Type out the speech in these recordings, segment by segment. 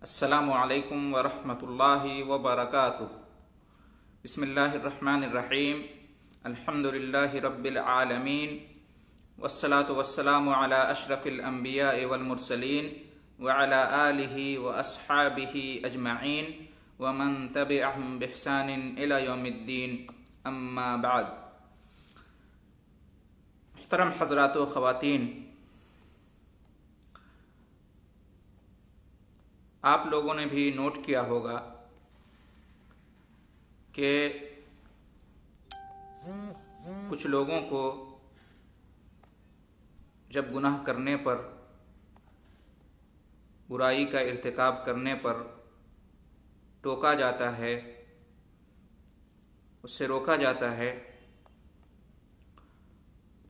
السلام علیکم ورحمۃ اللہ وبرکاتہ۔ بسم اللہ الرحمن الرحیم۔ الحمد للہ رب العالمین، والصلاة والسلام علی اشرف الانبیاء والمرسلین وعلی آلہ واصحابہ اجمعین ومن تبعہم بإحسان الی یوم الدین، اما بعد۔ محترم حضرات و خواتین، آپ لوگوں نے بھی نوٹ کیا ہوگا کہ کچھ لوگوں کو جب گناہ کرنے پر، برائی کا ارتکاب کرنے پر ٹوکا جاتا ہے، اس سے روکا جاتا ہے،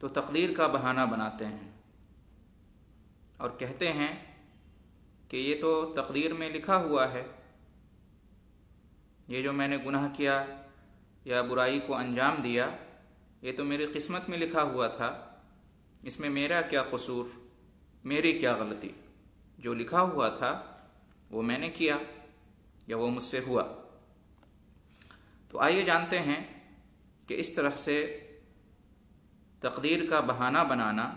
تو تقدیر کا بہانہ بناتے ہیں اور کہتے ہیں کہ یہ تو تقدیر میں لکھا ہوا ہے، یہ جو میں نے گناہ کیا یا برائی کو انجام دیا یہ تو میری قسمت میں لکھا ہوا تھا، اس میں میرا کیا قصور، میری کیا غلطی، جو لکھا ہوا تھا وہ میں نے کیا یا وہ مجھ سے ہوا۔ تو آئیے جانتے ہیں کہ اس طرح سے تقدیر کا بہانہ بنانا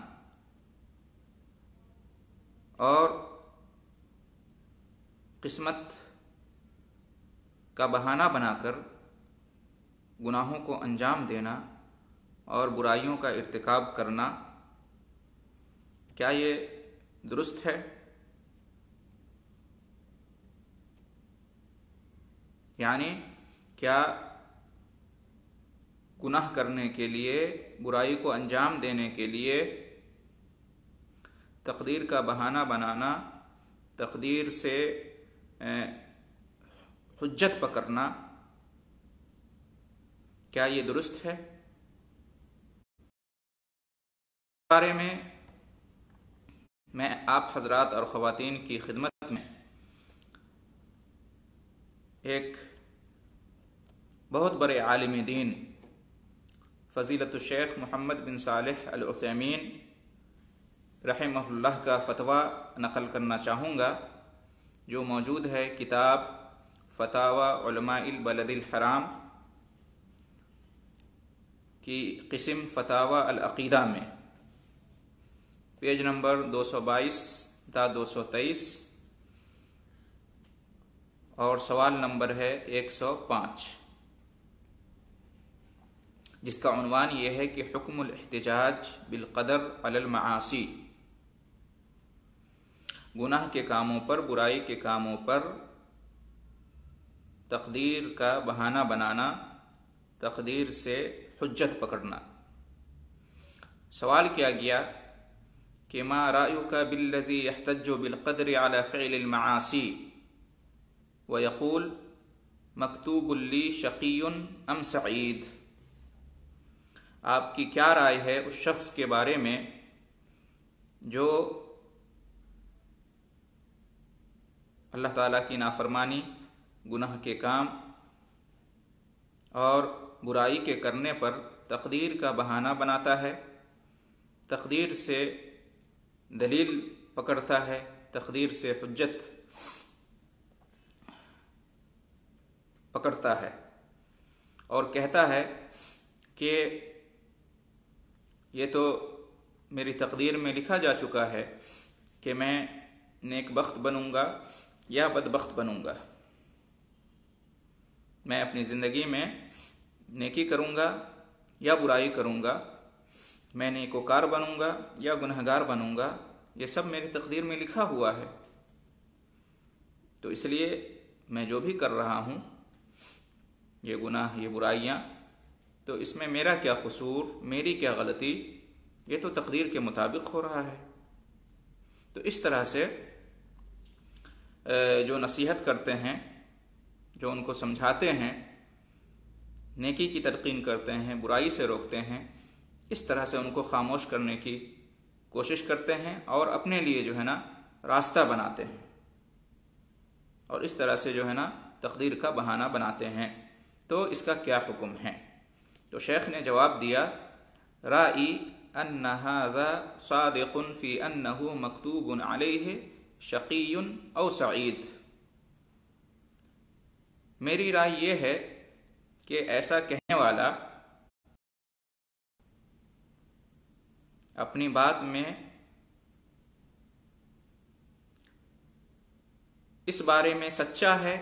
اور قسمت کا بہانہ بنا کر گناہوں کو انجام دینا اور برائیوں کا ارتکاب کرنا، کیا یہ درست ہے؟ یعنی کیا گناہ کرنے کے لیے، برائی کو انجام دینے کے لیے تقدیر کا بہانہ بنانا، تقدیر سے حجت پکڑنا، کیا یہ درست ہے؟ اس بارے میں آپ حضرات اور خواتین کی خدمت میں ایک بہت بڑے عالم دین فضیلت الشیخ محمد بن صالح العثیمین رحمہ اللہ کا فتویٰ نقل کرنا چاہوں گا، جو موجود ہے کتاب فتاوی علماء البلد الحرام کی قسم فتاوی العقیدہ میں، پیج نمبر 222 تا 223 اور سوال نمبر ہے 105، جس کا عنوان یہ ہے کہ حکم الاحتجاج بالقدر علی المعاصی، گناہ کے کاموں پر، برائی کے کاموں پر تقدیر کا بہانہ بنانا، تقدیر سے حجت پکڑنا۔ سوال کیا گیا کہ ما رأیک بالذی یحتج بالقدر علی فعل المعاصی ویقول مکتوب لی شقی ام سعید؟ آپ کی کیا رائے ہے اس شخص کے بارے میں جو اللہ تعالیٰ کی نافرمانی، گناہ کے کام اور برائی کے کرنے پر تقدیر کا بہانہ بناتا ہے، تقدیر سے دلیل پکڑتا ہے، تقدیر سے حجت پکڑتا ہے اور کہتا ہے کہ یہ تو میری تقدیر میں لکھا جا چکا ہے کہ میں نیک بخت بنوں گا یا بدبخت بنوں گا، میں اپنی زندگی میں نیکی کروں گا یا برائی کروں گا، میں نیکوکار بنوں گا یا گنہگار بنوں گا، یہ سب میری تقدیر میں لکھا ہوا ہے، تو اس لیے میں جو بھی کر رہا ہوں، یہ گناہ، یہ برائیاں، تو اس میں میرا کیا قصور، میری کیا غلطی، یہ تو تقدیر کے مطابق ہو رہا ہے۔ تو اس طرح سے جو نصیحت کرتے ہیں، جو ان کو سمجھاتے ہیں، نیکی کی تلقین کرتے ہیں، برائی سے روکتے ہیں، اس طرح سے ان کو خاموش کرنے کی کوشش کرتے ہیں اور اپنے لیے جو ہے نا راستہ بناتے ہیں، اور اس طرح سے جو ہے نا تقدیر کا بہانہ بناتے ہیں۔ تو اس کا کیا حکم ہے؟ تو شیخ نے جواب دیا، رائی ان ھذا صادق فی انہ مکتوب علیہ شقی او سعید۔ میری رائے یہ ہے کہ ایسا کہنے والا اپنی بات میں اس بارے میں سچا ہے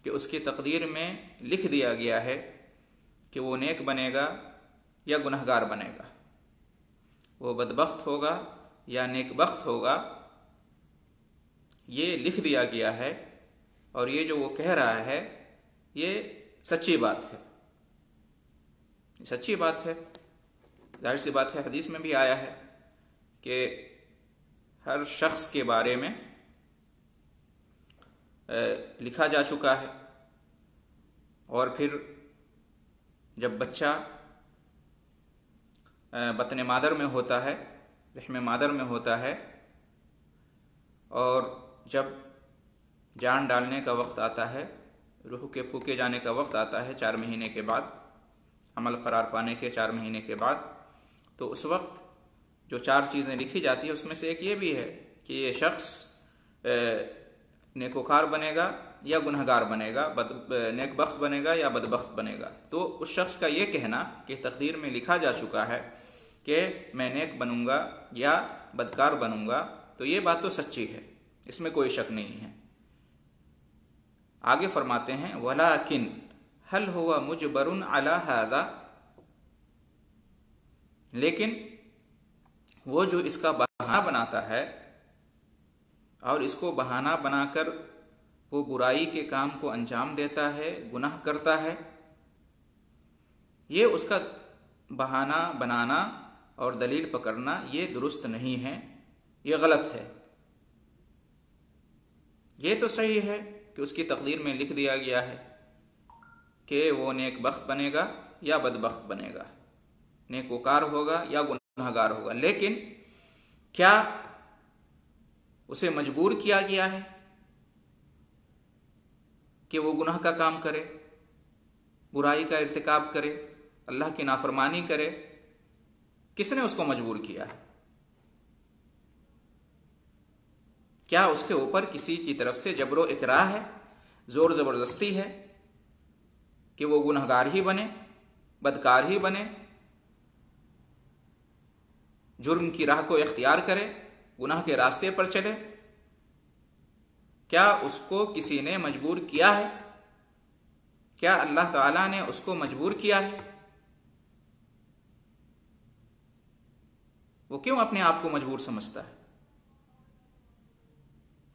کہ اس کی تقدیر میں لکھ دیا گیا ہے کہ وہ نیک بنے گا یا گنہگار بنے گا، وہ بدبخت ہوگا یا نیک بخت ہوگا، یہ لکھ دیا گیا ہے، اور یہ جو وہ کہہ رہا ہے یہ سچی بات ہے، سچی بات ہے۔ ظاہر سی بات ہے، حدیث میں بھی آیا ہے کہ ہر شخص کے بارے میں لکھا جا چکا ہے، اور پھر جب بچہ بطن مادر میں ہوتا ہے، رحم مادر میں ہوتا ہے، اور جب جان ڈالنے کا وقت آتا ہے، روح کے پھونکے جانے کا وقت آتا ہے 4 مہینے کے بعد، عمل قرار پانے کے 4 مہینے کے بعد، تو اس وقت جو 4 چیزیں لکھی جاتی ہیں اس میں سے ایک یہ بھی ہے کہ یہ شخص نیکوکار بنے گا یا گنہگار بنے گا، نیک بخت بنے گا یا بدبخت بنے گا۔ تو اس شخص کا یہ کہنا کہ تقدیر میں لکھا جا چکا ہے کہ میں نیک بنوں گا یا بدکار بنوں گا، تو یہ بات تو سچی ہے، اس میں کوئی شک نہیں ہے۔ آگے فرماتے ہیں وَلَٰكِنْ هَلْ هُوَ مُجْبَرٌ عَلَىٰ هَٰذَا، لیکن وہ جو اس کا بہانہ بناتا ہے اور اس کو بہانہ بنا کر وہ برائی کے کام کو انجام دیتا ہے، گناہ کرتا ہے، یہ اس کا بہانہ بنانا اور دلیل پکڑنا یہ درست نہیں ہے، یہ غلط ہے۔ یہ تو صحیح ہے کہ اس کی تقدیر میں لکھ دیا گیا ہے کہ وہ نیک بخت بنے گا یا بدبخت بنے گا، نیکوکار ہوگا یا گنہگار ہوگا، لیکن کیا اسے مجبور کیا گیا ہے کہ وہ گناہ کا کام کرے، برائی کا ارتکاب کرے، اللہ کی نافرمانی کرے؟ کس نے اس کو مجبور کیا ہے؟ کیا اس کے اوپر کسی کی طرف سے جبر و اکراہ ہے، زور زبردستی ہے کہ وہ گنہگار ہی بنے، بدکار ہی بنے، جرم کی راہ کو اختیار کرے، گناہ کے راستے پر چلے؟ کیا اس کو کسی نے مجبور کیا ہے؟ کیا اللہ تعالیٰ نے اس کو مجبور کیا ہے؟ وہ کیوں اپنے آپ کو مجبور سمجھتا ہے؟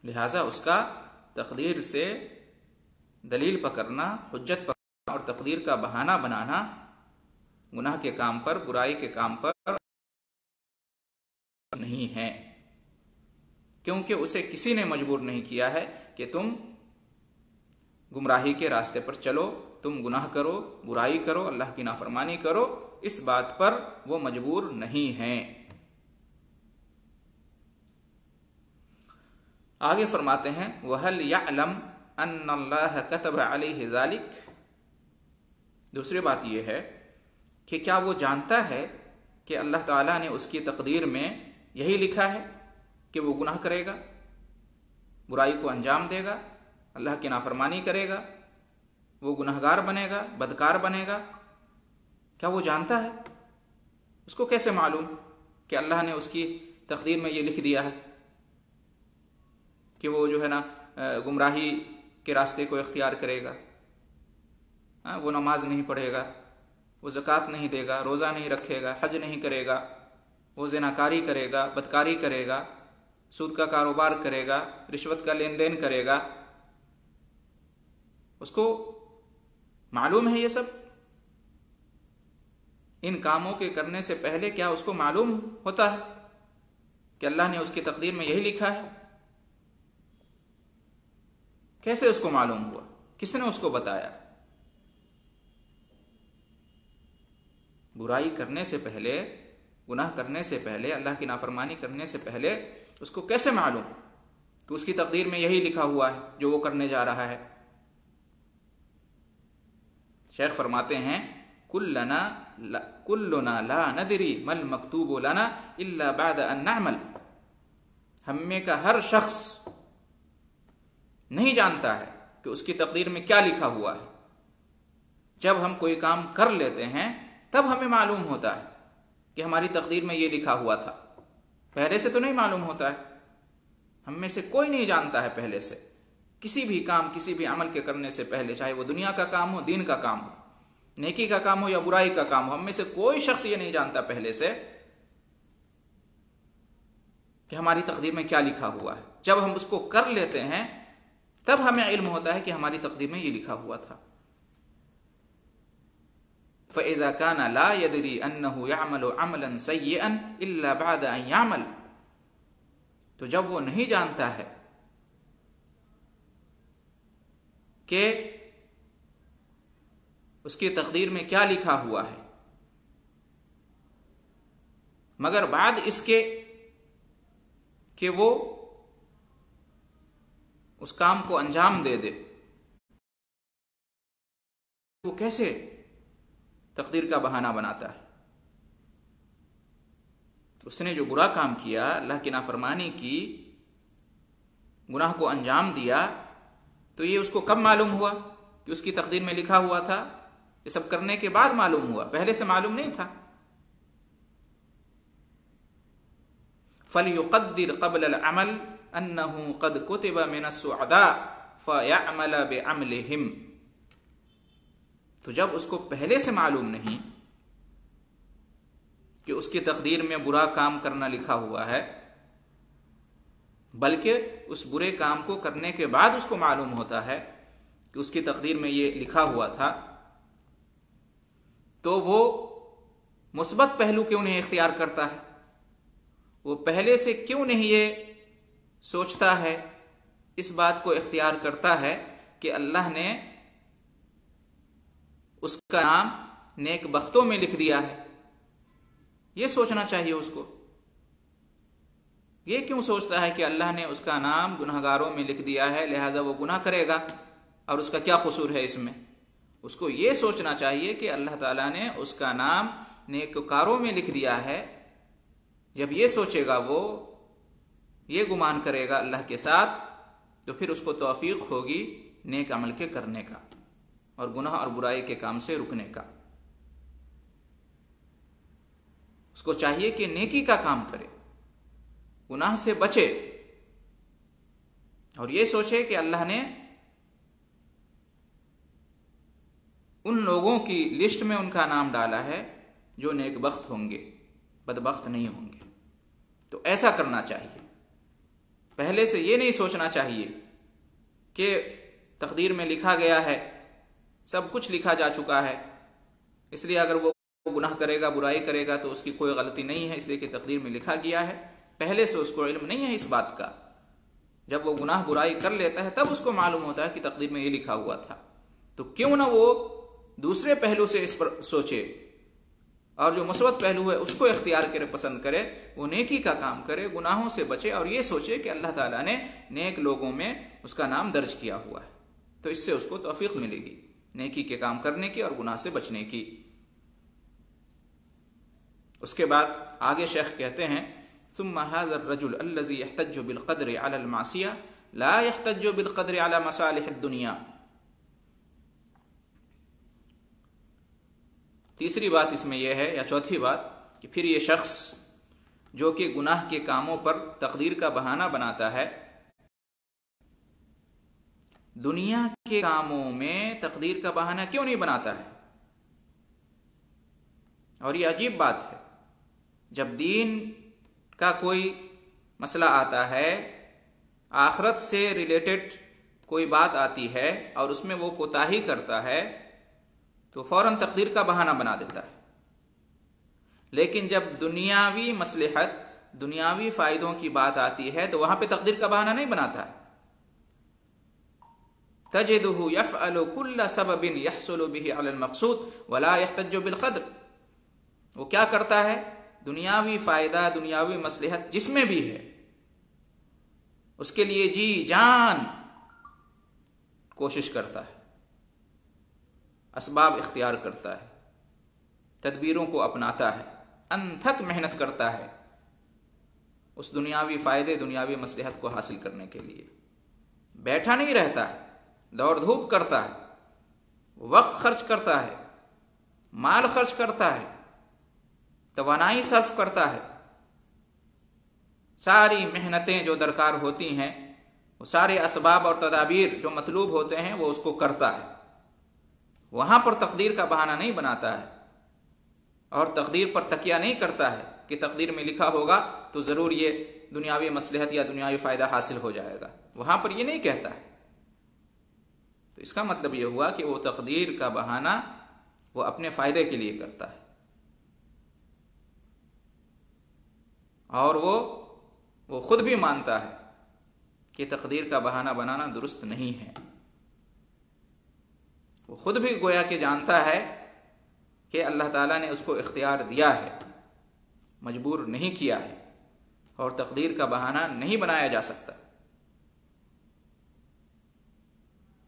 لہذا اس کا تقدیر سے دلیل پکڑنا، حجت پکڑنا اور تقدیر کا بہانہ بنانا گناہ کے کام پر، برائی کے کام پر نہیں ہے، کیونکہ اسے کسی نے مجبور نہیں کیا ہے کہ تم گمراہی کے راستے پر چلو، تم گناہ کرو، برائی کرو، اللہ کی نافرمانی کرو، اس بات پر وہ مجبور نہیں ہیں۔ آگے فرماتے ہیں وَهَلْ يَعْلَمْ أَنَّ اللَّهَ كَتَبَ عَلَيْهِ ذَلِكَ، دوسری بات یہ ہے کہ کیا وہ جانتا ہے کہ اللہ تعالیٰ نے اس کی تقدیر میں یہی لکھا ہے کہ وہ گناہ کرے گا، برائی کو انجام دے گا، اللہ کی نافرمانی کرے گا، وہ گنہگار بنے گا، بدکار بنے گا؟ کیا وہ جانتا ہے؟ اس کو کیسے معلوم کہ اللہ نے اس کی تقدیر میں یہ لکھ دیا ہے کہ وہ جو ہے نا گمراہی کے راستے کو اختیار کرے گا، وہ نماز نہیں پڑھے گا، وہ زکوٰۃ نہیں دے گا، روزہ نہیں رکھے گا، حج نہیں کرے گا، وہ زناکاری کرے گا، بدکاری کرے گا، سود کا کاروبار کرے گا، رشوت کا لین دین کرے گا؟ اس کو معلوم ہے یہ سب؟ ان کاموں کے کرنے سے پہلے کیا اس کو معلوم ہوتا ہے کہ اللہ نے اس کی تقدیر میں یہی لکھا ہے؟ کیسے اس کو معلوم ہوا؟ کس نے اس کو بتایا؟ برائی کرنے سے پہلے، گناہ کرنے سے پہلے، اللہ کی نافرمانی کرنے سے پہلے اس کو کیسے معلوم کہ اس کی تقدیر میں یہی لکھا ہوا ہے جو وہ کرنے جا رہا ہے؟ شیخ فرماتے ہیں کلنا لا ندری مل مکتوب لنا الا بعد ان نعمل، ہم میں کا ہر شخص نہیں جانتا ہے کہ کہ اس کی تقدیر میں کیا لکھا ہوا ہے۔ جب ہم کوئی کام کر لیتے ہیں تب ہمیں معلوم ہوتا ہے کہ ہماری تقدیر میں یہ لکھا ہوا تھا، پہلے سے تو نہیں معلوم ہوتا ہے۔ ہم میں سے کوئی نہیں جانتا ہے پہلے سے کسی بھی کام، کسی بھی عمل کے کرنے سے پہلے، چاہے وہ دنیا کا کام ہو، دین کا کام ہو، نیکی کا کام ہو یا برائی کا کام ہو، ہم میں سے کوئی شخص یہ نہیں جانتا پہلے سے کہ ہماری تقدیر میں کیا لکھا ہوا ہے۔ جب ہم اس کو کر لیتے ہیں تب ہمیں علم ہوتا ہے کہ ہماری تقدیر میں یہ لکھا ہوا تھا۔ فَإِذَا كَانَ لَا يَدْرِي أَنَّهُ يَعْمَلُ عَمَلًا سَيِّئًا إِلَّا بَعْدَ أَن يَعْمَلَ، تو جب وہ نہیں جانتا ہے کہ اس کی تقدیر میں کیا لکھا ہوا ہے، مگر بعد اس کے کہ وہ اس کام کو انجام دے دے، وہ کیسے تقدیر کا بہانہ بناتا ہے؟ اس نے جو برا کام کیا، اللہ کی نافرمانی کی، گناہ کو انجام دیا، تو یہ اس کو کب معلوم ہوا کہ اس کی تقدیر میں لکھا ہوا تھا؟ یہ سب کرنے کے بعد معلوم ہوا، پہلے سے معلوم نہیں تھا۔ فَلْيُقَدِّرْ قَبْلَ الْعَمَلِ أَنَّهُ قَدْ كُتِبَ مِنَ السُّعَدَاءِ فَيَعْمَلَ بِعَمْلِهِمْ، تو جب اس کو پہلے سے معلوم نہیں کہ اس کی تقدیر میں برا کام کرنا لکھا ہوا ہے، بلکہ اس برے کام کو کرنے کے بعد اس کو معلوم ہوتا ہے کہ اس کی تقدیر میں یہ لکھا ہوا تھا، تو وہ مثبت پہلو کیوں نہیں اختیار کرتا ہے؟ وہ پہلے سے کیوں نہیں یہ سوچتا ہے، اس بات کو اختیار کرتا ہے کہ اللہ نے اس کا نام نیک بختوں میں لکھ دیا ہے؟ یہ سوچنا چاہیے اس کو۔ یہ کیوں سوچتا ہے کہ اللہ نے اس کا نام گناہگاروں میں لکھ دیا ہے، لہذا وہ گناہ کرے گا اور اس کا کیا قصور ہے اس میں؟ اس کو یہ سوچنا چاہیے کہ اللہ تعالیٰ نے اس کا نام نیکوکاروں میں لکھ دیا ہے۔ جب یہ سوچے گا، وہ یہ گمان کرے گا اللہ کے ساتھ، تو پھر اس کو توفیق ہوگی نیک عمل کے کرنے کا اور گناہ اور برائی کے کام سے رکنے کا۔ اس کو چاہیے کہ نیکی کا کام کرے، گناہ سے بچے، اور یہ سوچے کہ اللہ نے ان لوگوں کی لسٹ میں ان کا نام ڈالا ہے جو نیک بخت ہوں گے، بدبخت نہیں ہوں گے۔ تو ایسا کرنا چاہیے۔ پہلے سے یہ نہیں سوچنا چاہیے کہ تقدیر میں لکھا گیا ہے، سب کچھ لکھا جا چکا ہے، اس لیے اگر وہ گناہ کرے گا، برائی کرے گا تو اس کی کوئی غلطی نہیں ہے، اس لیے کہ تقدیر میں لکھا گیا ہے۔ پہلے سے اس کو علم نہیں ہے اس بات کا۔ جب وہ گناہ برائی کر لیتا ہے تب اس کو معلوم ہوتا ہے کہ تقدیر میں یہ لکھا ہوا تھا۔ تو کیوں نہ وہ دوسرے پہلو سے اس پر سوچے اور جو مثبت پہلو ہے اس کو اختیار کرے، پسند کرے، وہ نیکی کا کام کرے، گناہوں سے بچے، اور یہ سوچے کہ اللہ تعالیٰ نے نیک لوگوں میں اس کا نام درج کیا ہوا ہے، تو اس سے اس کو توفیق ملے گی نیکی کے کام کرنے کی اور گناہ سے بچنے کی۔ اس کے بعد آگے شیخ کہتے ہیں ثم هذا الرجل الذي يحتج بالقدر على المعصية لا يحتج بالقدر على مصالح الدنيا۔ تیسری بات اس میں یہ ہے، یا چوتھی بات، کہ پھر یہ شخص جو کہ گناہ کے کاموں پر تقدیر کا بہانہ بناتا ہے، دنیا کے کاموں میں تقدیر کا بہانہ کیوں نہیں بناتا ہے؟ اور یہ عجیب بات ہے، جب دین کا کوئی مسئلہ آتا ہے، آخرت سے ریلیٹڈ کوئی بات آتی ہے اور اس میں وہ کوتاہی کرتا ہے تو فوراً تقدیر کا بہانہ بنا دیتا ہے۔ لیکن جب دنیاوی مصلحت، دنیاوی فائدوں کی بات آتی ہے تو وہاں پہ تقدیر کا بہانہ نہیں بناتا ہے۔ تجدہ یفعل کل سبب یحصل به علی المقصود ولا یحتج بالقدر، وہ کیا کرتا ہے؟ دنیاوی فائدہ، دنیاوی مصلحت جس میں بھی ہے، اس کے لیے جی جان کوشش کرتا ہے، اسباب اختیار کرتا ہے، تدبیروں کو اپناتا ہے، انتھک محنت کرتا ہے اس دنیاوی فائدے، دنیاوی مصلحت کو حاصل کرنے کے لیے، بیٹھا نہیں رہتا ہے دوڑ دھوپ کرتا ہے، وقت خرچ کرتا ہے، مال خرچ کرتا ہے، توانائی صرف کرتا ہے، ساری محنتیں جو درکار ہوتی ہیں، وہ سارے اسباب اور تدابیر جو مطلوب ہوتے ہیں وہ اس کو کرتا ہے، وہاں پر تقدیر کا بہانہ نہیں بناتا ہے اور تقدیر پر تکیہ نہیں کرتا ہے کہ تقدیر میں لکھا ہوگا تو ضرور یہ دنیاوی مصلحت یا دنیاوی فائدہ حاصل ہو جائے گا، وہاں پر یہ نہیں کہتا ہے۔ تو اس کا مطلب یہ ہوا کہ وہ تقدیر کا بہانہ وہ اپنے فائدے کے لیے کرتا ہے، اور وہ خود بھی مانتا ہے کہ تقدیر کا بہانہ بنانا درست نہیں ہے۔ وہ خود بھی گویا کہ جانتا ہے کہ اللہ تعالیٰ نے اس کو اختیار دیا ہے، مجبور نہیں کیا ہے، اور تقدیر کا بہانہ نہیں بنایا جا سکتا۔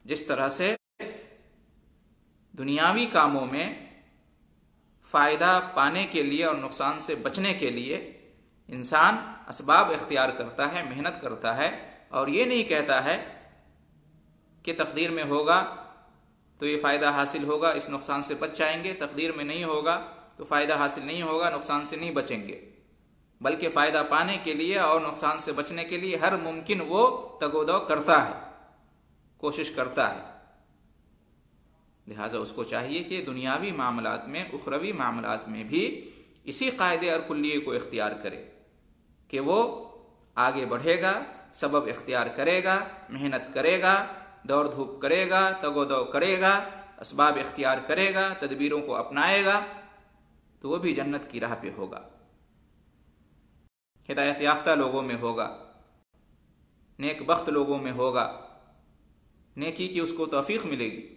جس طرح سے دنیاوی کاموں میں فائدہ پانے کے لیے اور نقصان سے بچنے کے لیے انسان اسباب اختیار کرتا ہے، محنت کرتا ہے، اور یہ نہیں کہتا ہے کہ تقدیر میں ہوگا تو یہ فائدہ حاصل ہوگا، اس نقصان سے بچ جائیں گے، تقدیر میں نہیں ہوگا تو فائدہ حاصل نہیں ہوگا، نقصان سے نہیں بچیں گے، بلکہ فائدہ پانے کے لیے اور نقصان سے بچنے کے لیے ہر ممکن وہ تگ و دو کرتا ہے، کوشش کرتا ہے۔ لہٰذا اس کو چاہیے کہ دنیاوی معاملات میں، اخروی معاملات میں بھی اسی قاعدے اور کلیے کو اختیار کرے کہ وہ آگے بڑھے گا، سبب اختیار کرے گا، محنت کرے گا، دوڑ دھوپ کرے گا، تگ و دو کرے گا، اسباب اختیار کرے گا، تدبیروں کو اپنائے گا، تو وہ بھی جنت کی راہ پہ ہوگا، ہدایت یافتہ لوگوں میں ہوگا، نیک بخت لوگوں میں ہوگا، نیکی کی اس کو توفیق ملے گی،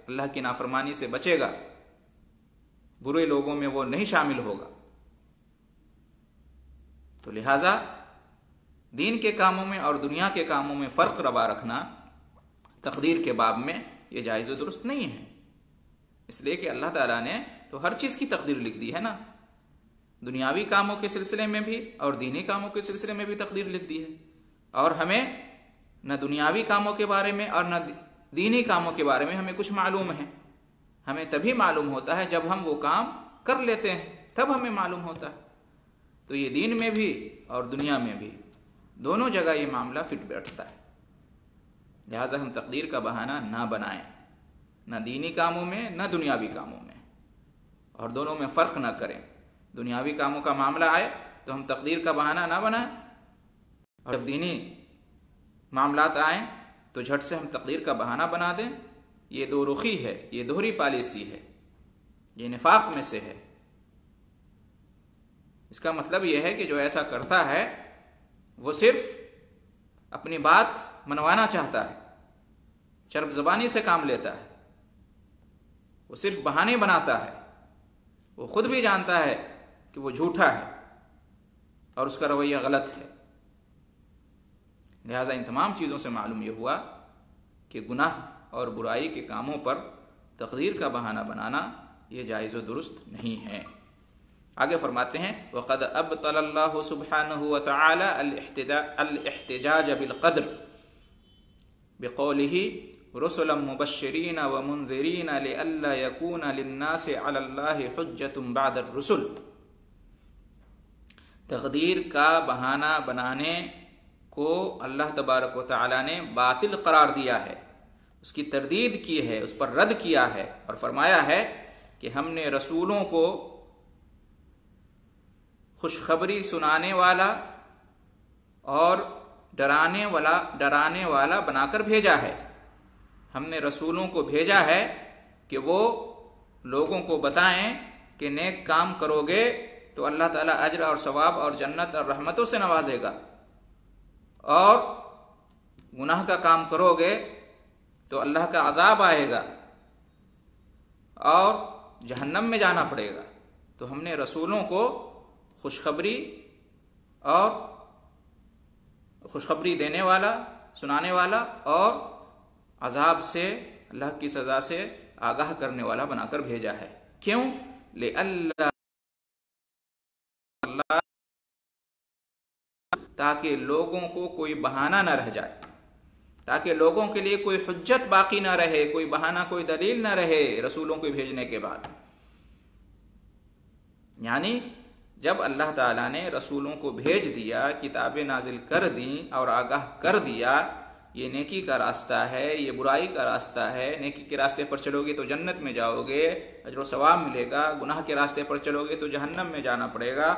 اللہ کی نافرمانی سے بچے گا، برے لوگوں میں وہ نہیں شامل ہوگا۔ تو لہٰذا دین کے کاموں میں اور دنیا کے کاموں میں فرق روا رکھنا تقدیر کے باب میں یہ جائز و درست نہیں ہے، اس لیے کہ اللہ تعالیٰ نے تو ہر چیز کی تقدیر لکھ دی ہے نا، دنیاوی کاموں کے سلسلے میں بھی اور دینی کاموں کے سلسلے میں بھی تقدیر لکھ دی ہے، اور ہمیں نہ دنیاوی کاموں کے بارے میں اور نہ دینی کاموں کے بارے میں ہمیں کچھ معلوم ہے۔ ہمیں تبھی معلوم ہوتا ہے جب ہم وہ کام کر لیتے ہیں، تب ہمیں معلوم ہوتا ہے۔ تو یہ دین میں بھی اور دنیا میں بھی دونوں جگہ یہ معاملہ فٹ بیٹھتا ہے، لہٰذا ہم تقدیر کا بہانہ نہ بنائیں، نہ دینی کاموں میں نہ دنیاوی کاموں میں، اور دونوں میں فرق نہ کریں۔ دنیاوی کاموں کا معاملہ آئے تو ہم تقدیر کا بہانہ نہ بنائیں، اور جب دینی معاملات آئیں تو جھٹ سے ہم تقدیر کا بہانہ بنا دیں۔ یہ دو رخی ہے، یہ دوہری پالیسی ہے، یہ نفاق میں سے ہے۔ اس کا مطلب یہ ہے کہ جو ایسا کرتا ہے وہ صرف اپنی بات منوانا چاہتا ہے، چرب زبانی سے کام لیتا ہے، وہ صرف بہانے بناتا ہے، وہ خود بھی جانتا ہے کہ وہ جھوٹا ہے اور اس کا رویہ غلط ہے۔ لہٰذا ان تمام چیزوں سے معلوم یہ ہوا کہ گناہ اور برائی کے کاموں پر تقدیر کا بہانہ بنانا یہ جائز و درست نہیں ہے۔ آگے فرماتے ہیں وَقَدْ أَبْطَلَ اللَّهُ سُبْحَانَهُ وَتَعَالَى الْاحْتِجَاجَ بِالْقَدْرِ بِقَوْلِهِ رُسُلًا مُبَشِّرِينَ وَمُنذِرِينَ لِئَلَّا يَكُونَ لِلنَّاسِ عَلَى اللَّهِ حُجَّةٌ بَعْدَ الرُّسُلِ۔ تقدیر کا بہانہ بنانے کو اللہ تبارک و تعالی نے باطل قرار دیا ہے، اس کی تردید کی ہے، اس پر رد کیا ہے، اور فرمایا ہے کہ ہم نے رسولوں کو خوشخبری سنانے والا اور ڈرانے والا بنا کر بھیجا ہے۔ ہم نے رسولوں کو بھیجا ہے کہ وہ لوگوں کو بتائیں کہ نیک کام کرو گے تو اللہ تعالیٰ اجر اور ثواب اور جنت اور رحمتوں سے نوازے گا، اور گناہ کا کام کرو گے تو اللہ کا عذاب آئے گا اور جہنم میں جانا پڑے گا۔ تو ہم نے رسولوں کو خوشخبری دینے والا، سنانے والا اور عذاب سے، اللہ کی سزا سے آگاہ کرنے والا بنا کر بھیجا ہے۔ کیوں؟ لِأَلَّا تاکہ لوگوں کو کوئی بہانہ نہ رہ جائے، تاکہ لوگوں کے لیے کوئی حجت باقی نہ رہے، کوئی بہانہ، کوئی دلیل نہ رہے رسولوں کو بھیجنے کے بعد۔ یعنی جب اللہ تعالیٰ نے رسولوں کو بھیج دیا، کتابیں نازل کر دیں اور آگاہ کر دیا یہ نیکی کا راستہ ہے، یہ برائی کا راستہ ہے، نیکی کے راستے پر چلو گے تو جنت میں جاؤ گے، اجر و ثواب ملے گا، گناہ کے راستے پر چلو گے تو جہنم میں جانا پڑے گا۔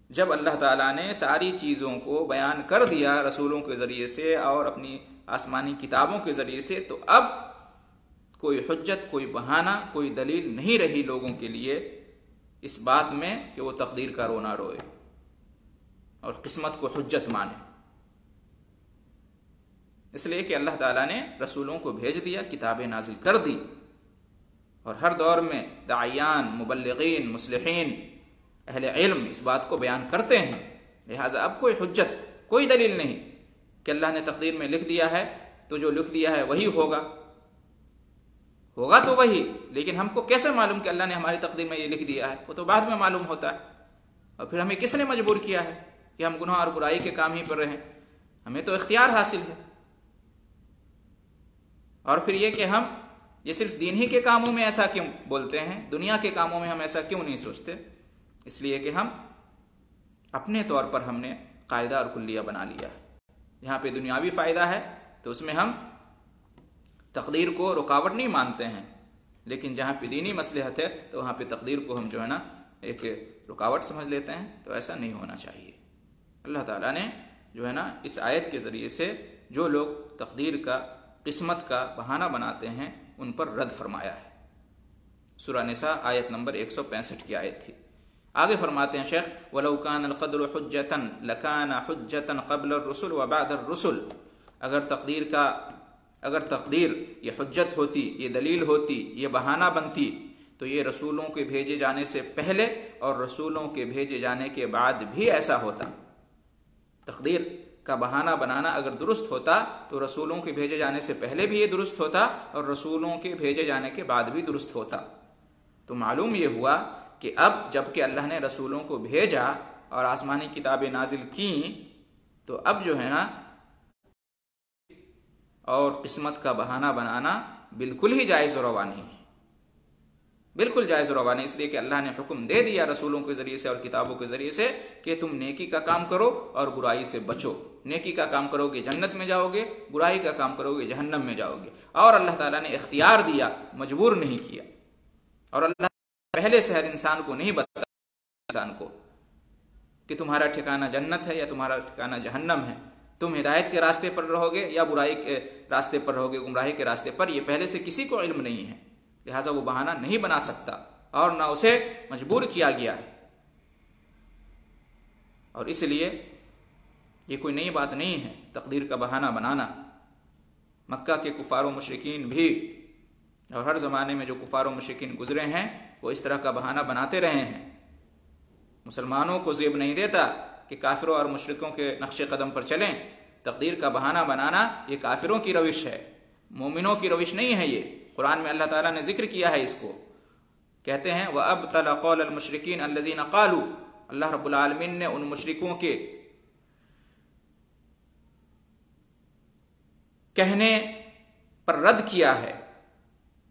جب اللہ تعالیٰ نے ساری چیزوں کو بیان کر دیا رسولوں کے ذریعے سے اور اپنی آسمانی کتابوں کے ذریعے سے، تو اب کوئی حجت، کوئی بہانہ، کوئی دلیل نہیں رہی لوگوں کے لیے اس بات میں کہ وہ تقدیر کا رونا روئے اور قسمت کو حجت مانے، اس لیے کہ اللہ تعالیٰ نے رسولوں کو بھیج دیا، کتابیں نازل کر دی، اور ہر دور میں داعیان، مبلغین، مصلحین، اہل علم اس بات کو بیان کرتے ہیں۔ لہٰذا اب کوئی حجت، کوئی دلیل نہیں کہ اللہ نے تقدیر میں لکھ دیا ہے تو جو لکھ دیا ہے وہی ہوگا تو وہی، لیکن ہم کو کیسے معلوم کہ اللہ نے ہماری تقدیر میں یہ لکھ دیا ہے؟ وہ تو بعد میں معلوم ہوتا ہے۔ اور پھر ہمیں کس نے مجبور کیا ہے کہ ہم گناہ اور برائی کے کام ہی پر رہیں؟ ہمیں تو اختیار حاصل ہے۔ اور پھر یہ کہ ہم یہ صرف دین ہی کے کاموں میں ایسا کیوں بولتے ہیں، دنیا کے کاموں میں ہم ایسا کیوں نہیں سوچتے؟ اس لیے کہ ہم اپنے طور پر ہم نے قاعدہ اور کلیہ بنا لیا ہے۔ جہاں پہ دنیاوی فائدہ ہے تو اس میں ہم تقدیر کو رکاوٹ نہیں مانتے ہیں، لیکن جہاں پہ دینی مصلحت ہے تو وہاں پہ تقدیر کو ہم جو ہے نا ایک رکاوٹ سمجھ لیتے ہیں، تو ایسا نہیں ہونا چاہیے۔ اللہ تعالیٰ نے جو ہے نا اس آیت کے ذریعے سے جو لوگ تقدیر کا، قسمت کا بہانہ بناتے ہیں ان پر رد فرمایا ہے۔ سورہ نساء آیت نمبر 165 کی آیت تھی۔ آگے فرماتے ہیں شیخ وَلَوْ كَانَ الْقَدْرُ حُجَّةً لَكَانَ حُجَّةً قَبْلَ الرُّسُلِ وَبَعْدَ الرُّسُلِ، اگر تقدیر یہ حجت ہوتی، یہ دلیل ہوتی، یہ بہانہ بنتی تو یہ رسولوں کے بھیجے جانے سے پہلے اور رسولوں کے بھیجے جانے کے بعد بھی ایسا ہوتا۔ تقدیر کا بہانہ بنانا اگر درست ہوتا تو رسولوں کے بھیجے جانے سے پہلے بھی یہ درست ہوتا اور رسولوں کے بھیجے جانے کے بعد بھی درست ہوتا۔ تو معلوم یہ ہوا کہ اب جب کہ اللہ نے رسولوں کو بھیجا اور آسمانی کتابیں نازل کیں تو اب جو ہے نا اور قسمت کا بہانہ بنانا بالکل ہی جائز و روا نہیں ہے، بالکل جائز و روا نہیں، اس لیے کہ اللہ نے حکم دے دیا رسولوں کے ذریعے سے اور کتابوں کے ذریعے سے کہ تم نیکی کا کام کرو اور برائی سے بچو۔ نیکی کا کام کرو گے جنت میں جاؤ گے، برائی کا کام کرو گے جہنم میں جاؤ گے۔ اور اللہ تعالیٰ نے اختیار دیا، مجبور نہیں کیا، اور اللہ پہلے سے ہر انسان کو نہیں بتایا انسان کو کہ تمہارا ٹھکانہ جنت ہے یا تمہارا ٹھکانہ جہنم ہے، تم ہدایت کے راستے پر رہو گے یا برائی کے راستے پر رہو گے، گمراہی کے راستے پر، یہ پہلے سے کسی کو علم نہیں ہے، لہٰذا وہ بہانہ نہیں بنا سکتا اور نہ اسے مجبور کیا گیا ہے۔ اور اس لیے یہ کوئی نئی بات نہیں ہے تقدیر کا بہانہ بنانا۔ مکہ کے کفار و مشرکین بھی اور ہر زمانے میں جو کفار و مشرکین گزرے ہیں وہ اس طرح کا بہانہ بناتے رہے ہیں۔ مسلمانوں کو زیب نہیں دیتا کہ کافروں اور مشرکوں کے نقش قدم پر چلیں۔ تقدیر کا بہانہ بنانا یہ کافروں کی روش ہے، مومنوں کی روش نہیں ہے۔ یہ قرآن میں اللہ تعالیٰ نے ذکر کیا ہے اس کو، کہتے ہیں وَأَبْطَلَ قَوْلَ الْمُشْرِكِينَ الَّذِينَ قَالُوا، اللہ رب العالمین نے ان مشرکوں کے کہنے پر رد کیا ہے،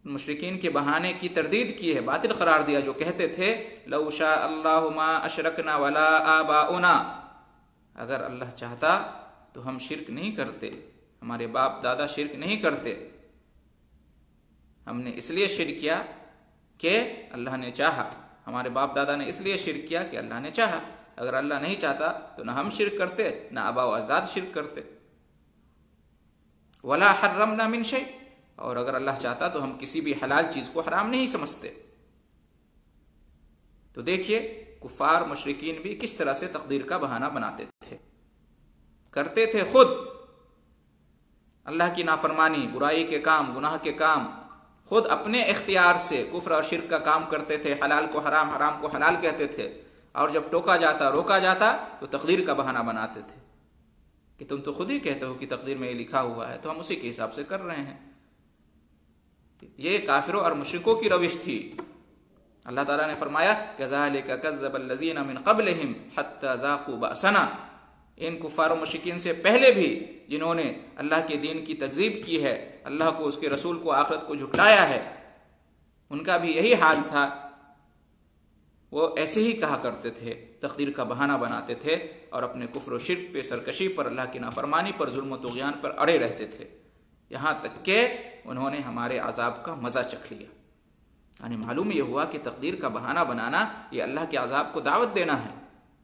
مشرکین کے بہانے کی تردید کی ہے، باطل قرار دیا، جو کہتے تھے لَوْ شَاءَ اللَّهُ مَا أَشْرَكْنَا وَلَا آبَاؤُنَا، اگر اللہ چاہتا تو ہم شرک نہیں کرتے، ہمارے باپ دادا شرک نہیں کرتے، ہم نے اس لیے شرک کیا کہ اللہ نے چاہا، ہمارے باپ دادا نے اس لیے شرک کیا کہ اللہ نے چاہا، اگر اللہ نہیں چاہتا تو نہ ہم شرک کرتے نہ آباء و اجداد شرک کرتے۔ وَلَا حَرَّمْنَا مِنْ شَيْءٍ، اور اگر اللہ چاہتا تو ہم کسی بھی حلال چیز کو حرام نہیں سمجھتے۔ تو دیکھیے کفار مشرکین بھی کس طرح سے تقدیر کا بہانہ بناتے تھے، کرتے تھے خود اللہ کی نافرمانی، برائی کے کام، گناہ کے کام، خود اپنے اختیار سے کفر اور شرک کا کام کرتے تھے، حلال کو حرام، حرام کو حلال کہتے تھے، اور جب ٹوکا جاتا، روکا جاتا تو تقدیر کا بہانہ بناتے تھے کہ تم تو خود ہی کہتے ہو کہ تقدیر میں یہ لکھا ہوا ہے تو ہم اسی کے حساب سے کر رہے ہیں۔ یہ کافروں اور مشرکوں کی روش تھی۔ اللہ تعالیٰ نے فرمایا کذالک کذب الذین من قبلہم حتی ذاقوا بأسنا، ان کفار و مشرکین سے پہلے بھی جنہوں نے اللہ کے دین کی تکذیب کی ہے، اللہ کو، اس کے رسول کو، آخرت کو جھٹلایا ہے، ان کا بھی یہی حال تھا۔ وہ ایسے ہی کہا کرتے تھے، تقدیر کا بہانہ بناتے تھے اور اپنے کفر و شرک پہ، سرکشی پر، اللہ کی نافرمانی پر، ظلم و طغیان پر اڑے رہتے تھے، یہاں تک کہ انہوں نے ہمارے عذاب کا مزہ چکھ لیا۔ یعنی معلوم یہ ہوا کہ تقدیر کا بہانہ بنانا یہ اللہ کے عذاب کو دعوت دینا ہے،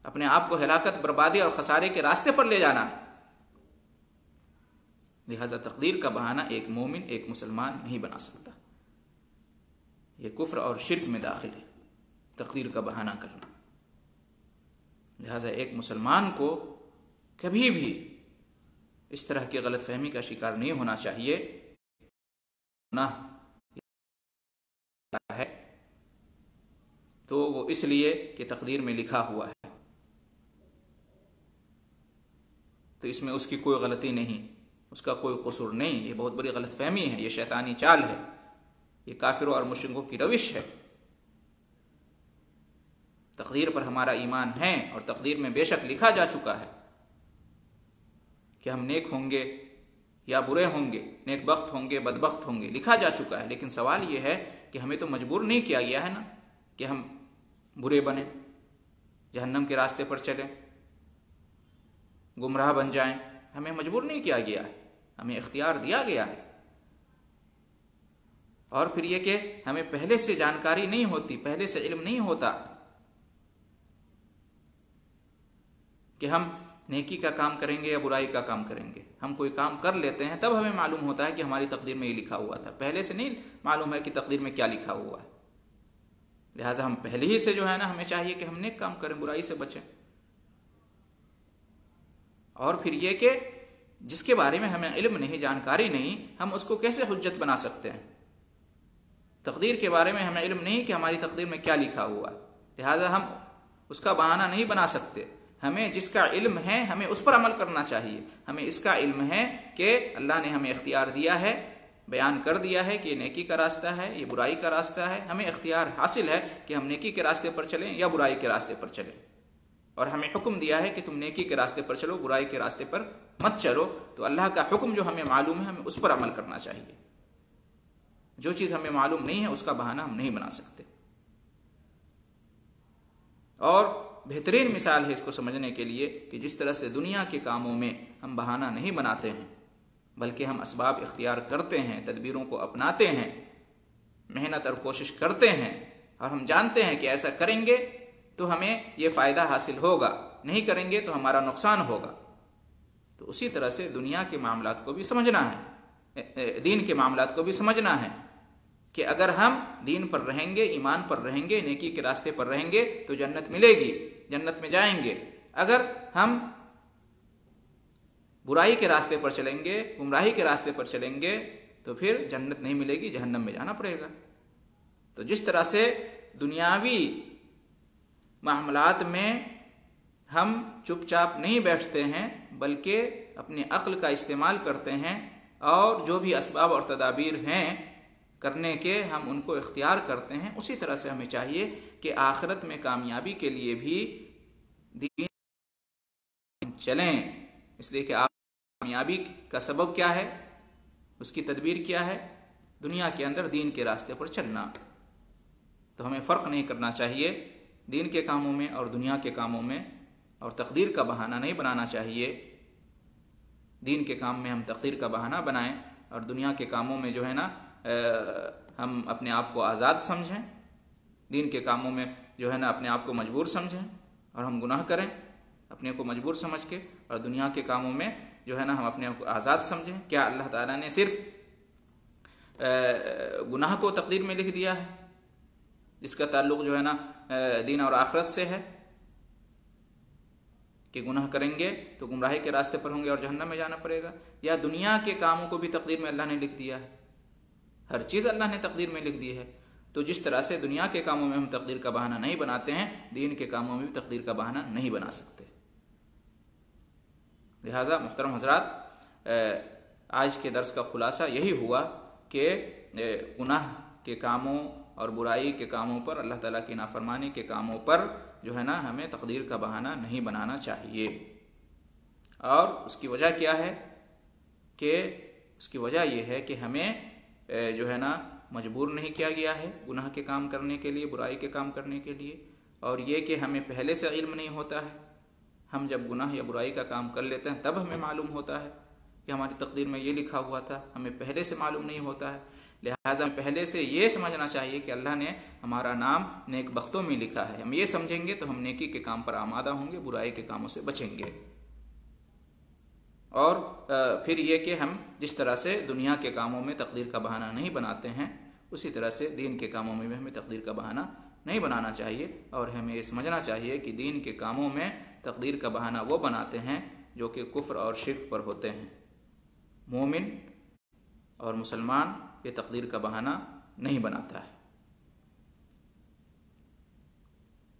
اپنے آپ کو ہلاکت، بربادی اور خسارے کے راستے پر لے جانا ہے۔ لہذا تقدیر کا بہانہ ایک مومن، ایک مسلمان نہیں بنا سکتا، یہ کفر اور شرک میں داخل ہے تقدیر کا بہانہ کرنا۔ لہذا ایک مسلمان کو کبھی بھی اس طرح کی غلط فہمی کا شکار نہیں ہونا چاہیے۔ گناہ ہے تو وہ اس لیے کہ تقدیر میں لکھا ہوا ہے، تو اس میں اس کی کوئی غلطی نہیں، اس کا کوئی قصور نہیں۔ یہ بہت بڑی غلط فہمی ہے، یہ شیطانی چال ہے، یہ کافروں اور مشرکوں کی روش ہے۔ تقدیر پر ہمارا ایمان ہے اور تقدیر میں بے شک لکھا جا چکا ہے کہ ہم نیک ہوں گے یا برے ہوں گے، نیک بخت ہوں گے، بدبخت ہوں گے، لکھا جا چکا ہے۔ لیکن سوال یہ ہے کہ ہمیں تو مجبور نہیں کیا گیا ہے نا کہ ہم برے بنیں، جہنم کے راستے پر چلیں، گمراہ بن جائیں۔ ہمیں مجبور نہیں کیا گیا ہے، ہمیں اختیار دیا گیا ہے۔ اور پھر یہ کہ ہمیں پہلے سے جانکاری نہیں ہوتی، پہلے سے علم نہیں ہوتا کہ ہم نیکی کا کام کریں گے یا برائی کا کام کریں گے۔ ہم کوئی کام کر لیتے ہیں تب ہمیں معلوم ہوتا ہے کہ ہماری تقدیر میں یہ لکھا ہوا تھا، پہلے سے نہیں معلوم ہے کہ تقدیر میں کیا لکھا ہوا ہے۔ لہٰذا ہم پہلے ہی سے جو ہے نا، ہمیں چاہیے کہ ہم نیک کام کریں، برائی سے بچیں۔ اور پھر یہ کہ جس کے بارے میں ہمیں علم نہیں، جانکاری نہیں، ہم اس کو کیسے حجت بنا سکتے ہیں؟ تقدیر کے بارے میں ہمیں علم نہیں کہ ہماری تقدیر میں کیا لکھا ہوا ہے، لہٰذا ہم اس کا بہانہ نہیں بنا سکتے۔ ہمیں جس کا علم ہے ہمیں اس پر عمل کرنا چاہیے۔ ہمیں اس کا علم ہے کہ اللہ نے ہمیں اختیار دیا ہے، بیان کر دیا ہے کہ یہ نیکی کا راستہ ہے، یہ برائی کا راستہ ہے۔ ہمیں اختیار حاصل ہے کہ ہم نیکی کے راستے پر چلیں یا برائی کے راستے پر چلیں، اور ہمیں حکم دیا ہے کہ تم نیکی کے راستے پر چلو، برائی کے راستے پر مت چلو۔ تو اللہ کا حکم جو ہمیں معلوم ہے ہمیں اس پر عمل کرنا چاہیے۔ جو چیز ہمیں معلوم نہیں ہے اس کا بہانہ ہم نہیں بنا سکتے۔ اور بہترین مثال ہے اس کو سمجھنے کے لیے کہ جس طرح سے دنیا کے کاموں میں ہم بہانہ نہیں بناتے ہیں بلکہ ہم اسباب اختیار کرتے ہیں، تدبیروں کو اپناتے ہیں، محنت اور کوشش کرتے ہیں، اور ہم جانتے ہیں کہ ایسا کریں گے تو ہمیں یہ فائدہ حاصل ہوگا، نہیں کریں گے تو ہمارا نقصان ہوگا۔ تو اسی طرح سے دنیا کے معاملات کو بھی سمجھنا ہے، دین کے معاملات کو بھی سمجھنا ہے کہ اگر ہم دین پر رہیں گے، ایمان پر رہیں گے، نیکی کے راستے پر رہیں گے تو جنت ملے گی، جنت میں جائیں گے۔ اگر ہم برائی کے راستے پر چلیں گے، گمراہی کے راستے پر چلیں گے تو پھر جنت نہیں ملے گی، جہنم میں جانا پڑے گا۔ تو جس طرح سے دنیاوی معاملات میں ہم چپ چاپ نہیں بیٹھتے ہیں بلکہ اپنی عقل کا استعمال کرتے ہیں، اور جو بھی اسباب اور تدابیر ہیں کرنے کے ہم ان کو اختیار کرتے ہیں، اسی طرح سے ہمیں چاہیے کہ آخرت میں کامیابی کے لیے بھی دین چلیں، اس لیے کہ کامیابی کا سبب کیا ہے، اس کی تدبیر کیا ہے، دنیا کے اندر دین کے راستے پر چلنا۔ تو ہمیں فرق نہیں کرنا چاہیے دین کے کاموں میں اور دنیا کے کاموں میں، اور تقدیر کا بہانہ نہیں بنانا چاہیے۔ دین کے کام میں ہم تقدیر کا بہانہ بنائیں اور دنیا کے کاموں میں جو ہے نا ہم اپنے آپ کو آزاد سمجھیں، دین کے کاموں میں جو ہے نا اپنے آپ کو مجبور سمجھیں اور ہم گناہ کریں اپنے کو مجبور سمجھ کے، اور دنیا کے کاموں میں جو ہے نا ہم اپنے آپ کو آزاد سمجھیں۔ کیا اللہ تعالیٰ نے صرف گناہ کو تقدیر میں لکھ دیا ہے جس کا تعلق جو ہے نا دین اور آخرت سے ہے کہ گناہ کریں گے تو گمراہی کے راستے پر ہوں گے اور جہنم میں جانا پڑے گا؟ یا دنیا کے کاموں کو بھی تقدیر میں اللہ نے لکھ دیا ہے؟ ہر چیز اللہ نے تقدیر میں لکھ دی ہے۔ تو جس طرح سے دنیا کے کاموں میں ہم تقدیر کا بہانہ نہیں بناتے ہیں، دین کے کاموں میں بھی تقدیر کا بہانہ نہیں بنا سکتے۔ لہذا محترم حضرات، آج کے درس کا خلاصہ یہی ہوا کہ گناہ کے کاموں اور برائی کے کاموں پر، اللہ تعالیٰ کی نافرمانی کے کاموں پر جو ہے نا ہمیں تقدیر کا بہانہ نہیں بنانا چاہیے۔ اور اس کی وجہ کیا ہے کہ اس کی وجہ یہ ہے کہ ہمیں جو ہے نا مجبور نہیں کیا گیا ہے گناہ کے کام کرنے کے لیے، برائی کے کام کرنے کے لیے، اور یہ کہ ہمیں پہلے سے علم نہیں ہوتا ہے۔ ہم جب گناہ یا برائی کا کام کر لیتے ہیں تب ہمیں معلوم ہوتا ہے کہ ہماری تقدیر میں یہ لکھا ہوا تھا، ہمیں پہلے سے معلوم نہیں ہوتا ہے۔ لہٰذا پہلے سے یہ سمجھنا چاہیے کہ اللہ نے ہمارا نام نیک بختوں میں لکھا ہے۔ ہم یہ سمجھیں گے تو ہم نیکی کے کام پر آمادہ ہوں گے، برائی کے کاموں سے بچیں گے۔ اور پھر یہ کہ ہم جس طرح سے دنیا کے کاموں میں تقدیر کا بہانہ نہیں بناتے ہیں، اسی طرح سے دین کے کاموں میں بھی ہمیں تقدیر کا بہانہ نہیں بنانا چاہیے، اور ہمیں یہ سمجھنا چاہیے کہ دین کے کاموں میں تقدیر کا بہانہ وہ بناتے ہیں جو کہ کفر اور شرک پر ہوتے ہیں۔ مومن اور مسلمان یہ تقدیر کا بہانہ نہیں بناتا ہے۔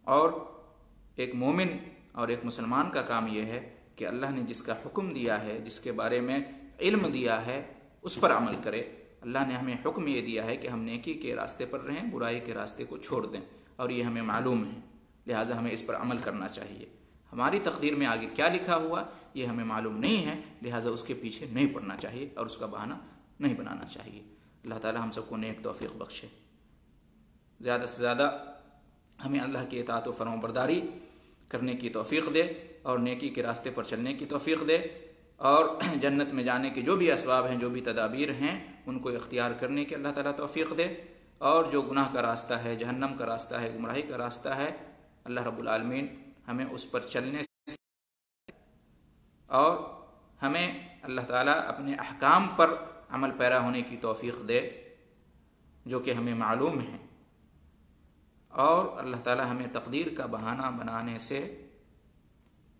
اور ایک مومن اور ایک مسلمان کا کام یہ ہے کہ اللہ نے جس کا حکم دیا ہے، جس کے بارے میں علم دیا ہے، اس پر عمل کرے۔ اللہ نے ہمیں حکم یہ دیا ہے کہ ہم نیکی کے راستے پر رہیں، برائی کے راستے کو چھوڑ دیں، اور یہ ہمیں معلوم ہے، لہٰذا ہمیں اس پر عمل کرنا چاہیے۔ ہماری تقدیر میں آگے کیا لکھا ہوا یہ ہمیں معلوم نہیں ہے، لہٰذا اس کے پیچھے نہیں پڑنا چاہیے اور اس کا بہانہ نہیں بنانا چاہیے۔ اللہ تعالی ہم سب کو نیک توفیق بخشے، زیادہ سے زیادہ ہمیں اللہ کی اطاعت و فرمانبرداری کرنے کی توفیق دے، اور نیکی کے راستے پر چلنے کی توفیق دے، اور جنت میں جانے کے جو بھی اسباب ہیں، جو بھی تدابیر ہیں، ان کو اختیار کرنے کی اللہ تعالیٰ توفیق دے، اور جو گناہ کا راستہ ہے، جہنم کا راستہ ہے، گمراہی کا راستہ ہے، اللہ رب العالمین ہمیں اس پر چلنے سے، اور ہمیں اللہ تعالیٰ اپنے احکام پر عمل پیرا ہونے کی توفیق دے جو کہ ہمیں معلوم ہے، اور اللہ تعالیٰ ہمیں تقدیر کا بہانہ بنانے سے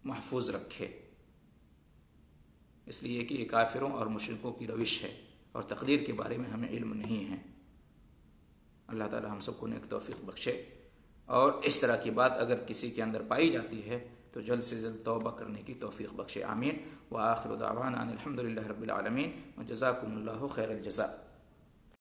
محفوظ رکھے، اس لیے کہ یہ کافروں اور مشرکوں کی روش ہے، اور تقدیر کے بارے میں ہمیں علم نہیں ہے۔ اللہ تعالیٰ ہم سب کو نیک توفیق بخشے، اور اس طرح کی بات اگر کسی کے اندر پائی جاتی ہے تو جلد سے جلد توبہ کرنے کی توفیق بخشے۔ آمین۔ وآخر دعوانا ان الحمد للہ رب العالمین، وجزاکم اللہ خیر الجزاء۔